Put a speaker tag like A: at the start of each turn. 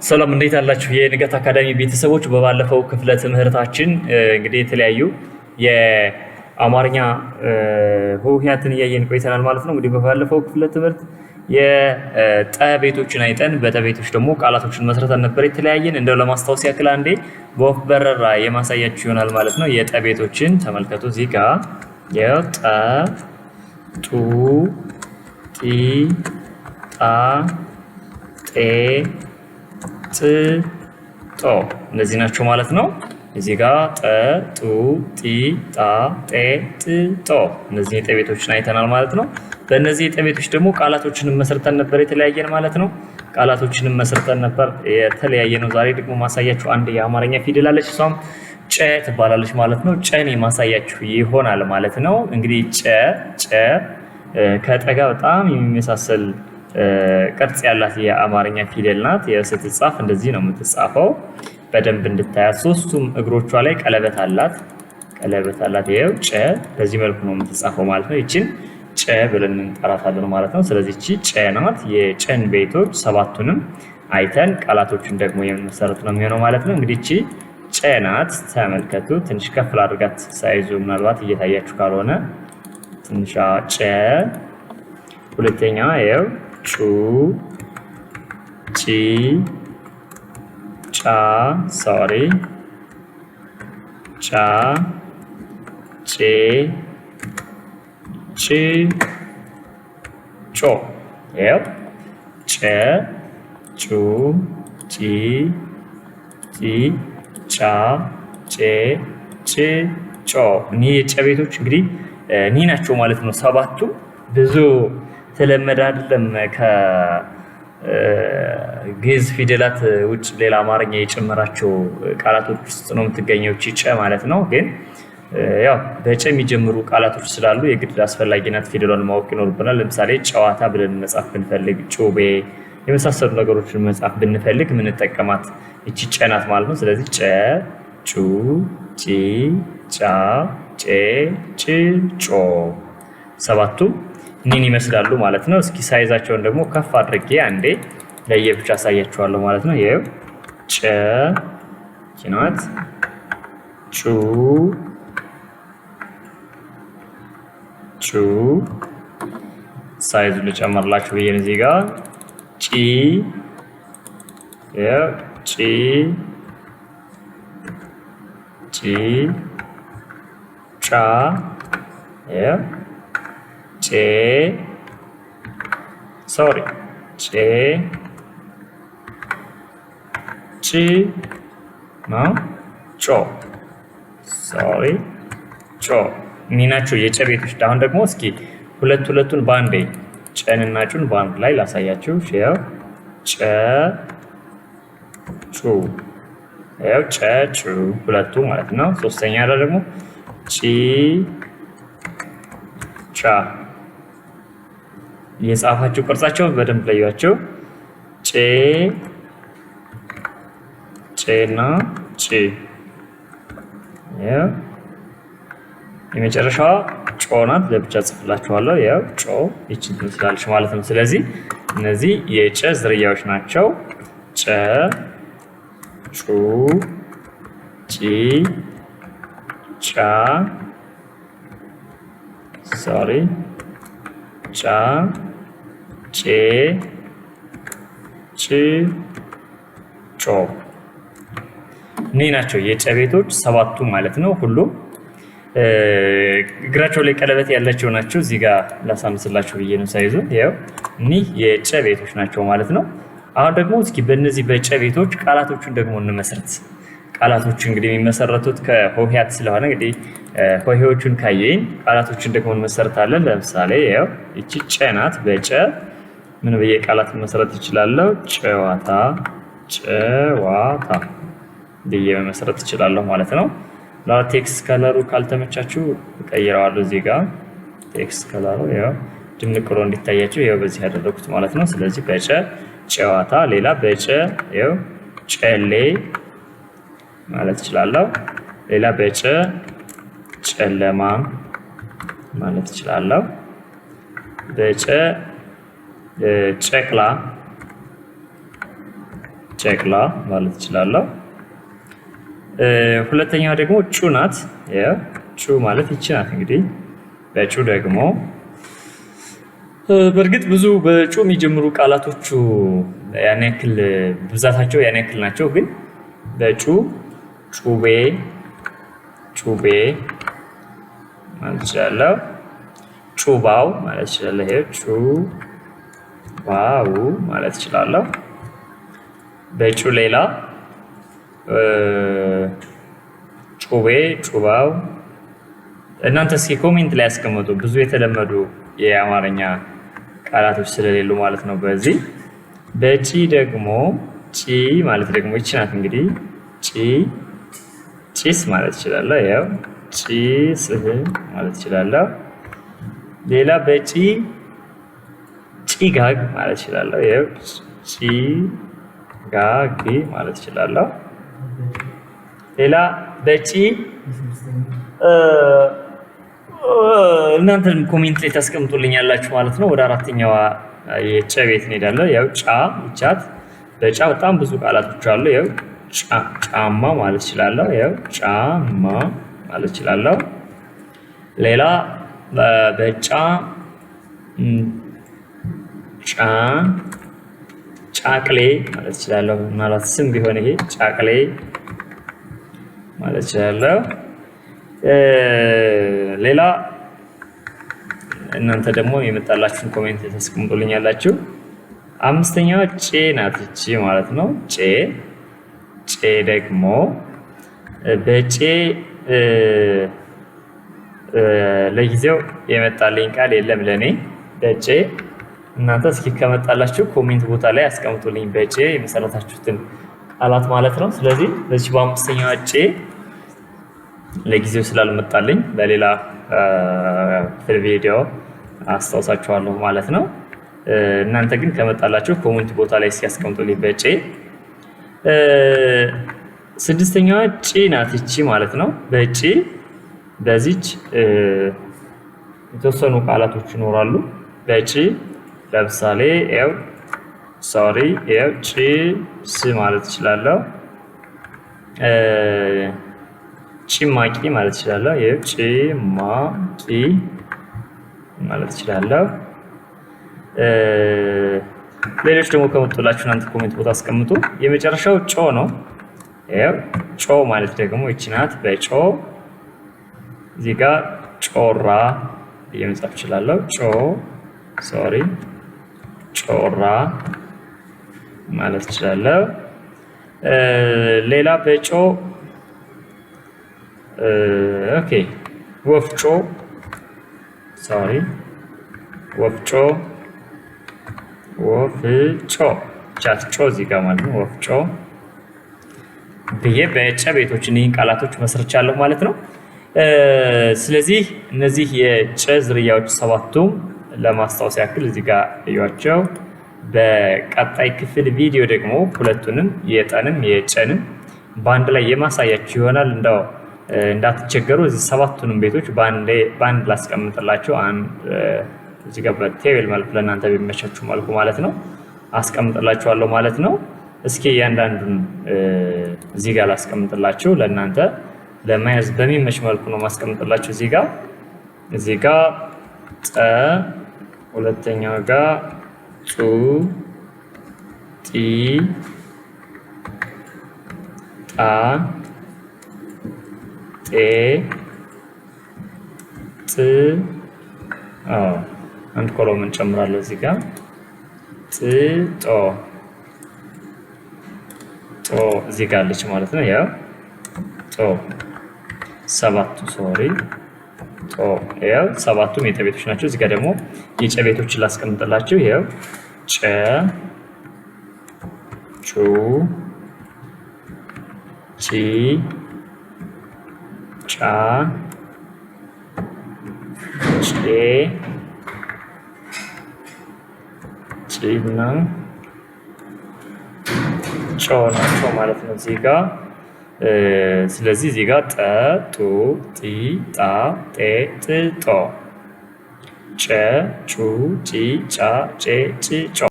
A: ሰላም እንዴት አላችሁ? የንጋት አካዳሚ ቤተሰቦች በባለፈው ክፍለ ትምህርታችን እንግዲህ የተለያዩ የአማርኛ ሆሄያትን እያየን ቆይተናል ማለት ነው። እንግዲህ በባለፈው ክፍለ ትምህርት የጠ ቤቶችን አይተን በጠ ቤቶች ደግሞ ቃላቶችን መስርተን ነበር የተለያየን። እንደው ለማስታወስ ያክል አንዴ በወፍ በረራ የማሳያችሁ ይሆናል ማለት ነው። የጠ ቤቶችን ተመልከቱ። እዚህ ጋር የጠ ጡ ጢ ጣ ጤ ጥ ጦ እነዚህ ናቸው ማለት ነው። እዚህ ጋር ጠ ጡ ጢ ጣ ጤ ጥ ጦ እነዚህ የጠ ቤቶችን አይተናል ማለት ነው። በእነዚህ የጠ ቤቶች ደግሞ ቃላቶችንም መስርተን ነበር የተለያየን ማለት ነው። ቃላቶችንም መስርተን ነበር የተለያየ ነው። ዛሬ ደግሞ ማሳያችሁ አንድ የአማርኛ ፊደል አለች፣ እሷም ጨ ትባላለች ማለት ነው። ጨን ማሳያችሁ ይሆናል ማለት ነው። እንግዲህ ጨ ከጠጋ በጣም የሚመሳሰል ቅርጽ ያላት የአማርኛ ፊደል ናት። ስትጻፍ እንደዚህ ነው የምትጻፈው። በደንብ እንድታያት ሶስቱም እግሮቿ ላይ ቀለበት አላት። ይሄው ጨ በዚህ መልኩ ነው የምትጻፈው ማለት ነው። ይቺን ጨ ብለን እንጠራታለን ማለት ነው። ስለዚህ እቺ ጨ ናት። የጨን ቤቶች ሰባቱንም አይተን ቃላቶችን ደግሞ የምንመሰርት ነው የሚሆነው ማለት ነው። እንግዲህ እቺ ጨ ናት። ተመልከቱ። ትንሽ ከፍ አድርጋት ሳይዙ ምናልባት እየታያችሁ ካልሆነ ትንሿ ጨ። ሁለተኛ ይሄው ጩ ጪ ጫ ጫ ጬ ጭ ጮ። ይኸው ጨ ጩ ጪ ጪ ጫ ጬ ጭ ጮ። እኒህ የጨ ቤቶች እንግዲህ እኒህ ናቸው ማለት ነው። ሰባቱ ብዙ ተለመደ አይደለም። ከግዕዝ ፊደላት ውጭ ሌላ አማርኛ የጨመራቸው ቃላቶች ውስጥ ነው የምትገኘው ጨ ማለት ነው። ግን ያው በጨ የሚጀምሩ ቃላቶች ስላሉ የግድ አስፈላጊናት ፊደሏን ማወቅ ይኖርብናል። ለምሳሌ ጨዋታ ብለን መጻፍ ብንፈልግ፣ ጩቤ የመሳሰሉ ነገሮችን መጻፍ ብንፈልግ የምንጠቀማት እቺ ጨ ናት ማለት ነው። ስለዚህ ጨ ጩ ጪ ጫ ጬ ጭ ጮ ሰባቱ እኒህን ይመስላሉ ማለት ነው። እስኪ ሳይዛቸውን ደግሞ ከፍ አድርጌ አንዴ ለየብቻ አሳያችኋለሁ ማለት ነው። ይሄው ጨ ኪናት ጩ ሳይዙን ልጨምርላችሁ ብዬ ነው እዚህ ጋር ጪ ይሄው ጪ ጫ ይሄው ጬ ጭ ነው ጮ ጮ። እኒህ ናቸው የጨ ቤቶች። አሁን ደግሞ እስኪ ሁለቱን በአንዴ ጨንና ጩን በአንድ ላይ ላሳያችሁ። ይኸው ጨ ጩ ይኸው ጨ ጩ ሁለቱ ማለት ነው። ሶስተኛ ደግሞ ጪ ጫ። የጻፋችሁ ቅርጻቸው በደንብ ለዩዋቸው። ጬና ጭ። የመጨረሻዋ ጮ ናት። ለብቻ ጽፍላችኋለሁ። ያው ጮ ይቺን ትመስላለች ማለት ነው። ስለዚህ እነዚህ የጨ ዝርያዎች ናቸው። ጨ ጩ ጪ ጫ ጫ ጬ ጭ ጮ። እኒህ ናቸው የጨ ቤቶች ሰባቱ ማለት ነው። ሁሉም እግራቸው ላይ ቀለበት ያላቸው ናቸው። እዚህ ጋር ላሳምስላችሁ ብዬ ነው ሳይዙ። ያው እኒህ የጨ ቤቶች ናቸው ማለት ነው። አሁን ደግሞ እስኪ በእነዚህ በጨ ቤቶች ቃላቶቹን ደግሞ እንመስረት። ቃላቶቹ እንግዲህ የሚመሰረቱት ከሆሄያት ስለሆነ እንግዲህ ሆሄዎቹን ካየን ቃላቶችን ደግሞ እንመሰርታለን። ለምሳሌ ያው እቺ ጨ ናት። በጨ ምን ብዬ ቃላት መሰረት እችላለሁ? ጨዋታ ብዬ መሰረት እችላለሁ ማለት ነው። ቴክስት ከለሩ ካልተመቻችሁ እቀይረዋለሁ። እዚህ ጋር ቴክስት ከለሩ ያው ድምቅ ብሎ እንዲታያችሁ ያው በዚህ ያደረኩት ማለት ነው። ስለዚህ በጨ ጨዋታ፣ ሌላ በጨ ያው ጨሌ ማለት እችላለሁ። ሌላ በጨ ጨለማ ማለት እችላለሁ። በጨ ጨቅላ ጨቅላ ማለት እችላለሁ። ሁለተኛዋ ደግሞ ጩ ናት። ጩ ማለት ይቺ ናት። እንግዲህ በጩ ደግሞ በእርግጥ ብዙ በጩ የሚጀምሩ ቃላቶቹ ያን ያክል ብዛታቸው ያን ያክል ናቸው። ግን በጩ ጩቤ ጩቤ ማለት እችላለሁ። ጩባው ማለት እችላለሁ። ይሄ ጩባው ማለት እችላለሁ። በጩ ሌላ ጩቤ ጩባው። እናንተ እስኪ ኮሜንት ላይ ያስቀምጡ ብዙ የተለመዱ የአማርኛ ቃላቶች ስለሌሉ ማለት ነው። በዚህ በጪ ደግሞ ጪ ማለት ደግሞ ይቺ ናት። እንግዲህ ጪ ጪስ ማለት እችላለሁ። ያው ጪስ ማለት እችላለሁ። ሌላ በጪ ጪጋግ ማለት እችላለሁ። ያው ጪጋግ ማለት እችላለሁ። ሌላ በጪ እናንተም ኮሜንት ላይ ታስቀምጡልኛላችሁ ማለት ነው። ወደ አራተኛዋ የጨ ቤት እንሄዳለን። ያው ጫ ይቻት በጫ በጣም ብዙ ቃላቶች አሉ። ያው ጫማ ማለት እችላለሁ። ያው ጫማ ማለት እችላለሁ። ሌላ በጫ ጫቅሌ ማለት እችላለሁ። ማለት ስም ቢሆን ይሄ ጫቅሌ ማለት እችላለሁ። ሌላ እናንተ ደግሞ የመጣላችሁን ኮሜንት ታስቀምጡልኛላችሁ። አምስተኛዋ ጬ ናት። እቺ ማለት ነው። ጬ ደግሞ በጬ ለጊዜው የመጣልኝ ቃል የለም ለኔ በጬ። እናንተ እስኪ ከመጣላችሁ ኮሜንት ቦታ ላይ አስቀምጡልኝ በጬ የመሰረታችሁትን ቃላት ማለት ነው። ስለዚህ በዚህ በአምስተኛዋ ጬ ለጊዜው ስላልመጣልኝ በሌላ ክፍል ቪዲዮ አስታውሳችኋለሁ ማለት ነው። እናንተ ግን ከመጣላችሁ ኮሜንት ቦታ ላይ ሲያስቀምጡልኝ በጬ። ስድስተኛዋ ጪ ናት። እቺ ማለት ነው። በጪ በዚች የተወሰኑ ቃላቶች ይኖራሉ። በጪ ለምሳሌ ያው ሶሪ ያው ጭስ ማለት እችላለሁ። ጭማቂ ማለት እችላለሁ። ይሄ ጭማቂ ማለት እችላለሁ። ሌሎች ደግሞ ከመጡላችሁ እናንተ ኮሜንት ቦታ አስቀምጡ። የመጨረሻው ጮ ነው። ይሄው ጮ ማለት ደግሞ ይቺ ናት። በጮ እዚህ ጋር ጮራ እየመጻፍ እችላለሁ። ሶሪ ጮራ ማለት እችላለሁ። ሌላ በጮ ኦኬ ወፍጮ ሶሪ ወፍጮ ቻት ጮ እዚህ ጋር ማለት ነው። ወፍጮ ብዬ በጨ ቤቶች እነዚህን ቃላቶች መስርቻለሁ ማለት ነው። ስለዚህ እነዚህ የጨ ዝርያዎች ሰባቱም ለማስታወስ ያክል እዚህ ጋር እዩዋቸው። በቀጣይ ክፍል ቪዲዮ ደግሞ ሁለቱንም የጠንም የጨንም በአንድ ላይ የማሳያችሁ ይሆናል። እንደው እንዳትቸገሩ እዚህ ሰባቱንም ቤቶች በአንድ ላስቀምጥላችሁ። እዚህ ጋር በቴብል መልኩ ለእናንተ በሚመቻችሁ መልኩ ማለት ነው አስቀምጥላችኋለሁ ማለት ነው። እስኪ እያንዳንዱን እዚህ ጋር ላስቀምጥላችሁ። ለእናንተ ለመያዝ በሚመች መልኩ ነው ማስቀምጥላችሁ። እዚህ ጋር ጠ፣ ሁለተኛው ጋር ጹ፣ ጢ፣ ጣ፣ ጤ፣ ጥ፣ አንድ ኮሎምን ጨምራለሁ እዚህ ጋር ጥ፣ ጦ እዚህ ጋር አለች ማለት ነው። ያው ጦ ሰባቱ ሶሪ ጦ ያው ሰባቱም የጠ ቤቶች ናቸው። እዚህ ጋር ደግሞ የጨ ቤቶችን ላስቀምጥላችሁ። ያው ጨ፣ ጩ፣ ጪ፣ ጫ፣ ጬ፣ ጪና ጮ ናቸው ማለት ነው እዚህ ጋር። ስለዚህ እዚህ ጋር ጠ፣ ጡ፣ ጢ፣ ጣ፣ ጤ፣ ጥ፣ ጦ፣ ጨ፣ ጩ፣ ጪ፣ ጫ፣ ጬ፣ ጭ፣ ጮ